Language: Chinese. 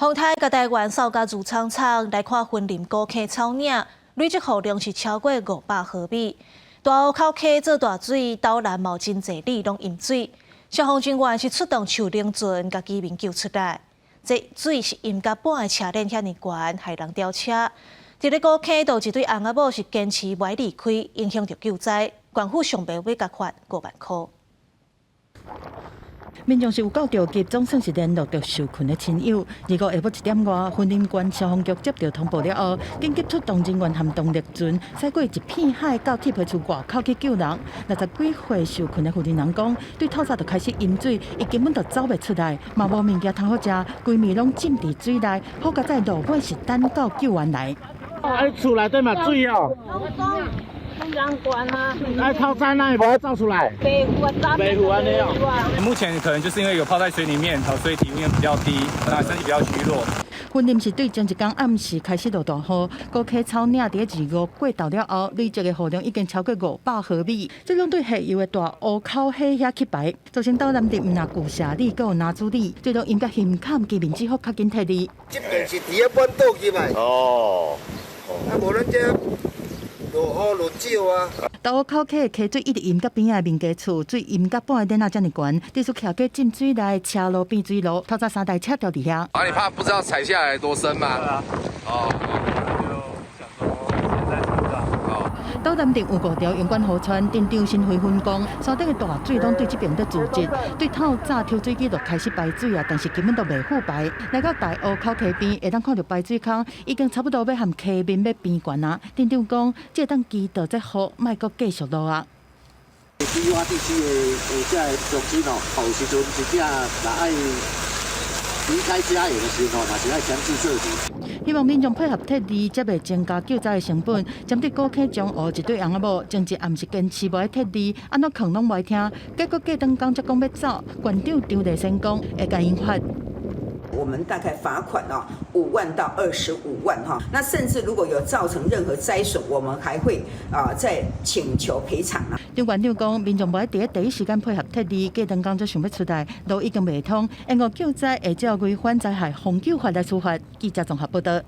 丰台甲台湾扫甲主厂来看森林古坑草岭，累积雨量是超过500毫米。大湖口溪做大水，岛内嘛有真侪里拢淹水。消防人员是出动手冷船，甲居民救出来。这水是淹甲半个车链遐尼悬，害人吊车。伫咧古坑，有一对翁仔某是坚持袂离开，影响着救灾。县府上备要甲罚5万块。民众是有够着急，总算是联络到受困的亲友。下午1点外，森林县消防局接到通报了后，紧急出动人员含动力船，驶过一片海到铁皮厝外口去救人。60几岁受困的妇人人讲，对透早就开始淹水，伊根本就走袂出来，嘛无物件通好食，规暝拢浸伫水内。好在在路尾是等到救援来。厝内底嘛水哦。透早那无走出来，北湖安尼哦。目前可能就是因为有泡在水里面，所以体温比较低，身体比较虚弱。云林是对前一天暗时开始落大雨，古溪草岭伫2月过豆了后，累积的雨量已经超过500毫米。这种对下游的大湖口溪遐起排，造成岛南地毋若旧社里，还有南珠里，最终因甲嫌坎居民只好较紧撤离。这边是伫咧半岛去嘛。哦。啊，无咱这。落雨落少啊！大湖口溪的溪水一直淹到边仔的民家厝，水淹到半个点这么悬，地处徛过浸水内，车路变水路，透早3台车掉伫遐。啊，你怕不知道踩下来多深吗？对啊。哦。岛南镇有5条用管河川，镇长新会分工，山顶的大水拢对这边在组织，对透早抽水机就开始排水啊，但是根本都未复排。来到大湖口溪边，会当看到排水坑已经差不多要和溪面要变悬啊。镇长讲，这当祈祷这雨莫阁继续落啊。低洼地区的这重心哦，有时阵真正若爱离开家园的时候，嘛是爱强制撤离。希望民众配合撤离，才袂增加救灾的成本。针对古坑中湖一对翁仔某，前一暗是坚持无爱撤离，安怎劝拢袂听，结果过当讲才讲要走，县长张立生讲会甲因罚。我们大概罚款5万到25万哈，那甚至如果有造成任何灾损，我们还会再请求赔偿啊。张县长讲，民众无爱第一时间配合撤离，过当讲才想要出来，路已经未通，因为救灾会照规范灾害防救法来处罚。记者综合报道。